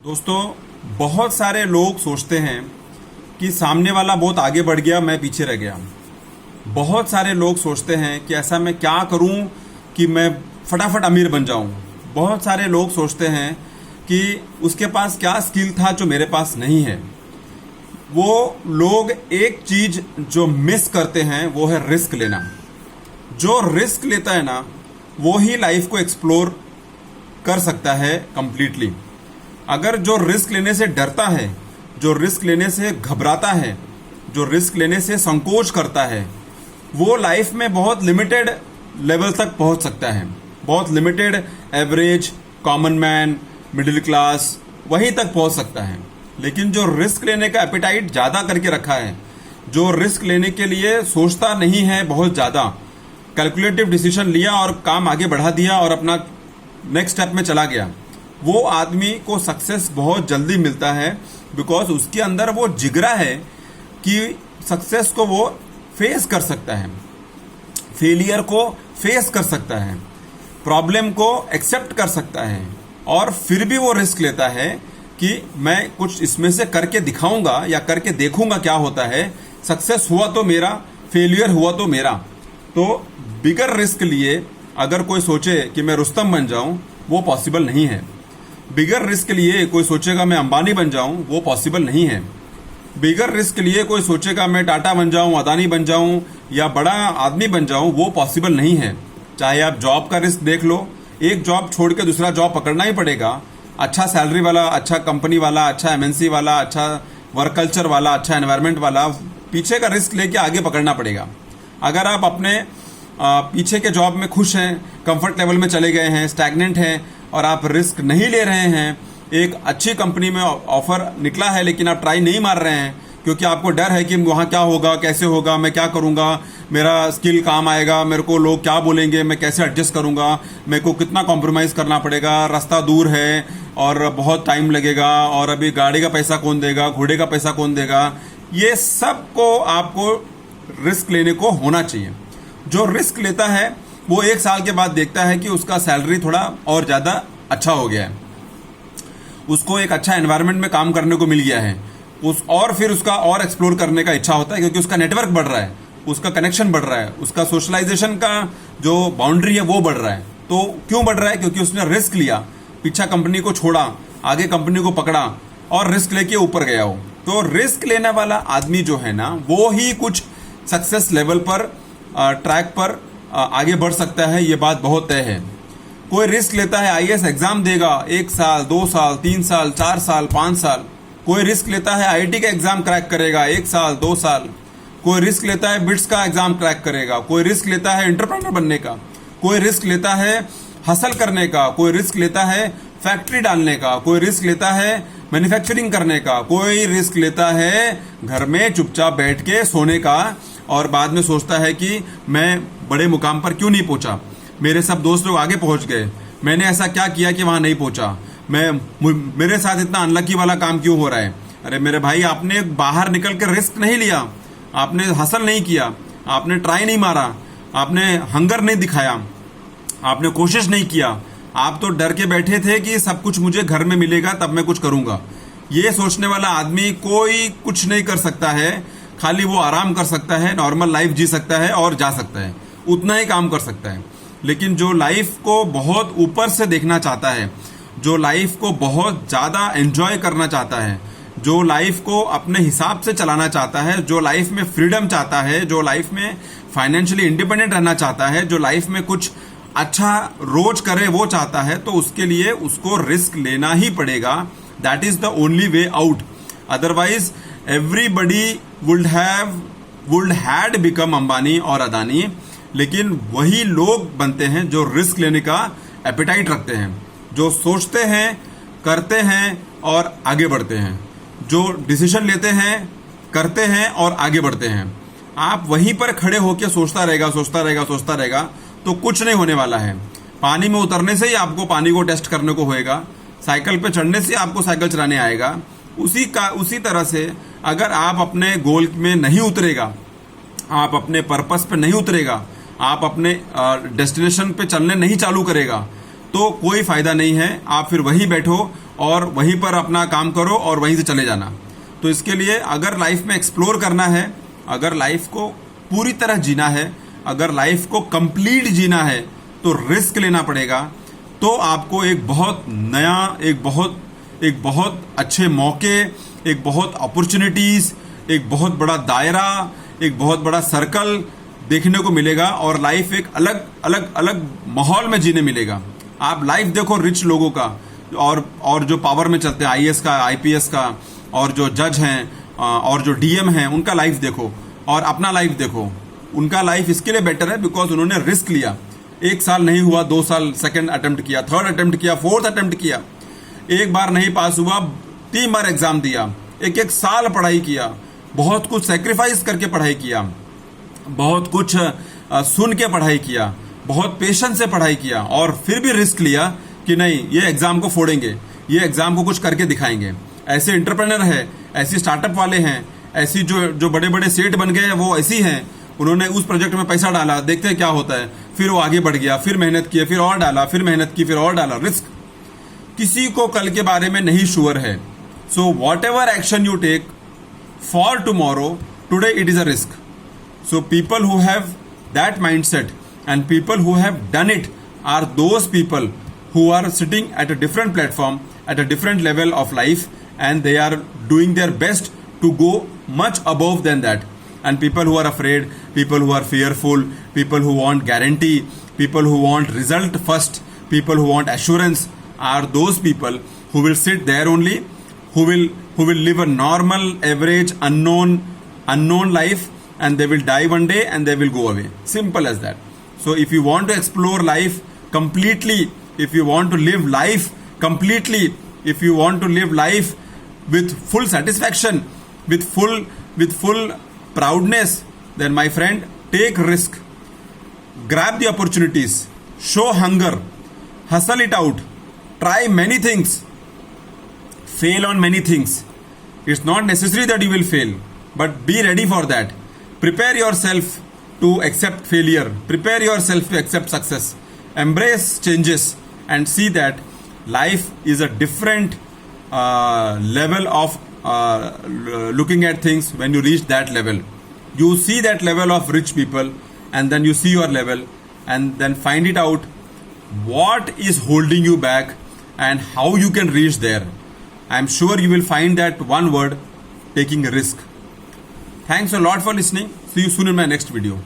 दोस्तों, बहुत सारे लोग सोचते हैं कि सामने वाला बहुत आगे बढ़ गया, मैं पीछे रह गया। बहुत सारे लोग सोचते हैं कि ऐसा मैं क्या करूं कि मैं फटाफट अमीर बन जाऊं। बहुत सारे लोग सोचते हैं कि उसके पास क्या स्किल था जो मेरे पास नहीं है। वो लोग एक चीज जो मिस करते हैं वो है रिस्क लेना। जो रिस्क लेता है ना, वो ही लाइफ को एक्सप्लोर कर सकता है कंप्लीटली। अगर जो रिस्क लेने से डरता है, जो रिस्क लेने से घबराता है, जो रिस्क लेने से संकोच करता है, वो लाइफ में बहुत लिमिटेड लेवल तक पहुंच सकता है। बहुत limited, average, common man, middle class, वहीं तक पहुंच सकता है। लेकिन जो रिस्क लेने का एपिटाइट ज़्यादा करके रखा है, जो रिस्क लेने के लिए सोचता नहीं है, बहुत ज़्यादा कैलकुलेटिव डिसीजन लिया और काम आगे बढ़ा दिया और अपना नेक्स्ट स्टेप में चला गया, वो आदमी को सक्सेस बहुत जल्दी मिलता है। बिकॉज उसके अंदर वो जिगरा है कि सक्सेस को वो फेस कर सकता है, फेलियर को फेस कर सकता है, प्रॉब्लम को एक्सेप्ट कर सकता है, और फिर भी वो रिस्क लेता है कि मैं कुछ इसमें से करके दिखाऊंगा या करके देखूंगा क्या होता है। सक्सेस हुआ तो मेरा, फेलियर हुआ तो मेरा। तो बिगर रिस्क लिए अगर कोई सोचे कि मैं रुस्तम बन जाऊं, वो पॉसिबल नहीं है। बिगर रिस्क लिए कोई सोचेगा मैं अंबानी बन जाऊं, वो पॉसिबल नहीं है। बिगर रिस्क लिए कोई सोचेगा मैं टाटा बन जाऊं, अदानी बन जाऊं या बड़ा आदमी बन जाऊं, वो पॉसिबल नहीं है। चाहे आप जॉब का रिस्क देख लो, एक जॉब छोड़ के दूसरा जॉब पकड़ना ही पड़ेगा। अच्छा सैलरी वाला, अच्छा कंपनी वाला, अच्छा एमएनसी वाला, अच्छा वर्क कल्चर वाला, अच्छा एनवायरमेंट वाला, पीछे का रिस्क लेके आगे पकड़ना पड़ेगा। अगर आप अपने पीछे के जॉब में खुश हैं, कंफर्ट लेवल में चले गए हैं, स्टैग्नेंट हैं और आप रिस्क नहीं ले रहे हैं, एक अच्छी कंपनी में ऑफर निकला है लेकिन आप ट्राई नहीं मार रहे हैं क्योंकि आपको डर है कि वहाँ क्या होगा, कैसे होगा, मैं क्या करूँगा, मेरा स्किल काम आएगा, मेरे को लोग क्या बोलेंगे, मैं कैसे एडजस्ट करूँगा, मेरे को कितना कॉम्प्रोमाइज़ करना पड़ेगा, रास्ता दूर है और बहुत टाइम लगेगा, और अभी गाड़ी का पैसा कौन देगा, घोड़े का पैसा कौन देगा। ये सब को आपको रिस्क लेने को होना चाहिए। जो रिस्क लेता है वो 1 साल के बाद देखता है कि उसका सैलरी थोड़ा और ज़्यादा अच्छा हो गया है, उसको एक अच्छा एनवायरनमेंट में काम करने को मिल गया है, और फिर उसका और एक्सप्लोर करने का इच्छा होता है क्योंकि उसका नेटवर्क बढ़ रहा है, उसका कनेक्शन बढ़ रहा है, उसका सोशलाइजेशन का जो बाउंड्री है वो बढ़ रहा है। तो क्यों बढ़ रहा है? क्योंकि उसने रिस्क लिया, पीछा कंपनी को छोड़ा, आगे कंपनी को पकड़ा और रिस्क लेके ऊपर गया हो। तो रिस्क लेने वाला आदमी जो है ना, वो ही कुछ सक्सेस लेवल पर, ट्रैक पर आगे बढ़ सकता है। ये बात बहुत तय है। कोई रिस्क लेता है, आईएएस एग्जाम देगा 1 साल, 2 साल, 3 साल, 4 साल, 5 साल। कोई रिस्क लेता है, आईआईटी का एग्जाम क्रैक करेगा 1 साल, 2 साल। कोई रिस्क लेता है, बिट्स का एग्जाम क्रैक करेगा। कोई रिस्क लेता है एंटरप्रेन्योर बनने का। कोई रिस्क लेता है हसल करने का। कोई रिस्क लेता है फैक्ट्री डालने का। कोई रिस्क लेता है मैन्युफैक्चरिंग करने का। कोई रिस्क लेता है घर में चुपचाप बैठ के सोने का और बाद में सोचता है कि मैं बड़े मुकाम पर क्यों नहीं पहुंचा, मेरे सब दोस्त लोग आगे पहुंच गए, मैंने ऐसा क्या किया कि वहां नहीं पहुंचा, मेरे साथ इतना अनलकी वाला काम क्यों हो रहा है। अरे मेरे भाई, आपने बाहर निकल के रिस्क नहीं लिया, आपने हसल नहीं किया, आपने ट्राई नहीं मारा, आपने हंगर नहीं दिखाया, आपने कोशिश नहीं किया। आप तो डर के बैठे थे कि सब कुछ मुझे घर में मिलेगा तब मैं कुछ करूंगा। ये सोचने वाला आदमी कोई कुछ नहीं कर सकता है, खाली वो आराम कर सकता है, नॉर्मल लाइफ जी सकता है और जा सकता है, उतना ही काम कर सकता है। लेकिन जो लाइफ को बहुत ऊपर से देखना चाहता है, जो लाइफ को बहुत ज़्यादा एंजॉय करना चाहता है, जो लाइफ को अपने हिसाब से चलाना चाहता है, जो लाइफ में फ्रीडम चाहता है, जो लाइफ में फाइनेंशियली इंडिपेंडेंट रहना चाहता है, जो लाइफ में कुछ अच्छा रोज करे वो चाहता है, तो उसके लिए उसको रिस्क लेना ही पड़ेगा। That is the only way out. Otherwise everybody would had become Ambani और अदानी, लेकिन वही लोग बनते हैं जो रिस्क लेने का एपिटाइट रखते हैं, जो सोचते हैं, करते हैं और आगे बढ़ते हैं, जो डिसीजन लेते हैं, करते हैं और आगे बढ़ते हैं। आप वहीं पर खड़े होकर सोचता रहेगा तो कुछ नहीं होने वाला है। पानी में उतरने से ही आपको पानी को टेस्ट करने को होएगा, साइकिल पे चढ़ने से आपको साइकिल चलाने आएगा। उसी तरह से अगर आप अपने गोल में नहीं उतरेगा, आप अपने पर्पस पे नहीं उतरेगा, आप अपने डेस्टिनेशन पे चलने नहीं चालू करेगा, तो कोई फायदा नहीं है। आप फिर वहीं बैठो और वहीं पर अपना काम करो और वहीं से चले जाना। तो इसके लिए अगर लाइफ में एक्सप्लोर करना है, अगर लाइफ को पूरी तरह जीना है, अगर लाइफ को कंप्लीट जीना है, तो रिस्क लेना पड़ेगा। तो आपको एक बहुत नया, एक बहुत अच्छे मौके, एक बहुत अपॉर्चुनिटीज, एक बहुत बड़ा दायरा, एक बहुत बड़ा सर्कल देखने को मिलेगा और लाइफ एक अलग अलग अलग माहौल में जीने मिलेगा। आप लाइफ देखो रिच लोगों का और जो पावर में चलते हैं, आईएएस का, आईपीएस का, और जो जज हैं और जो डीएम हैं, उनका लाइफ देखो और अपना लाइफ देखो। उनका लाइफ इसके लिए बेटर है बिकॉज उन्होंने रिस्क लिया। 1 साल नहीं हुआ, 2 साल सेकंड अटेम्प्ट किया, थर्ड अटेम्प्ट किया, फोर्थ अटेम्प्ट किया, एक बार नहीं पास हुआ, 3 बार एग्जाम दिया, एक साल पढ़ाई किया, बहुत कुछ सेक्रीफाइस करके पढ़ाई किया, बहुत कुछ सुन के पढ़ाई किया, बहुत पेशेंस से पढ़ाई किया, और फिर भी रिस्क लिया कि नहीं, ये एग्जाम को फोड़ेंगे, ये एग्जाम को कुछ करके दिखाएंगे। ऐसे एंटरप्रेनर है, ऐसी स्टार्टअप वाले हैं, ऐसी जो बड़े बड़े सेठ बन गए हैं, वो ऐसी हैं। उन्होंने उस प्रोजेक्ट में पैसा डाला, देखते हैं क्या होता है, फिर वो आगे बढ़ गया, फिर मेहनत की, फिर और डाला, फिर मेहनत की, फिर और डाला। रिस्क किसी को कल के बारे में नहीं श्योर है। So whatever action you take for tomorrow, today it is a risk. So people who have that mindset and people who have done it are those people who are sitting at a different platform, at a different level of life, and they are doing their best to go much above than that. And people who are afraid, people who are fearful, people who want guarantee, people who want result first, people who want assurance are those people who will sit there only, who will live a normal, average, unknown life, and they will die one day and they will go away. Simple as that. So if you want to explore life completely, if you want to live life completely, if you want to live life with full satisfaction, with full proudness, then my friend, take risk, grab the opportunities, show hunger, hustle it out, try many things, fail on many things. It's not necessary that you will fail, but be ready for that. Prepare yourself to accept failure. Prepare yourself to accept success. Embrace changes and see that life is a different level of looking at things. When you reach that level, you see that level of rich people, and then you see your level, and then find it out what is holding you back and how you can reach there. I'm sure you will find that one word: taking a risk. Thanks a lot for listening. See you soon in my next video.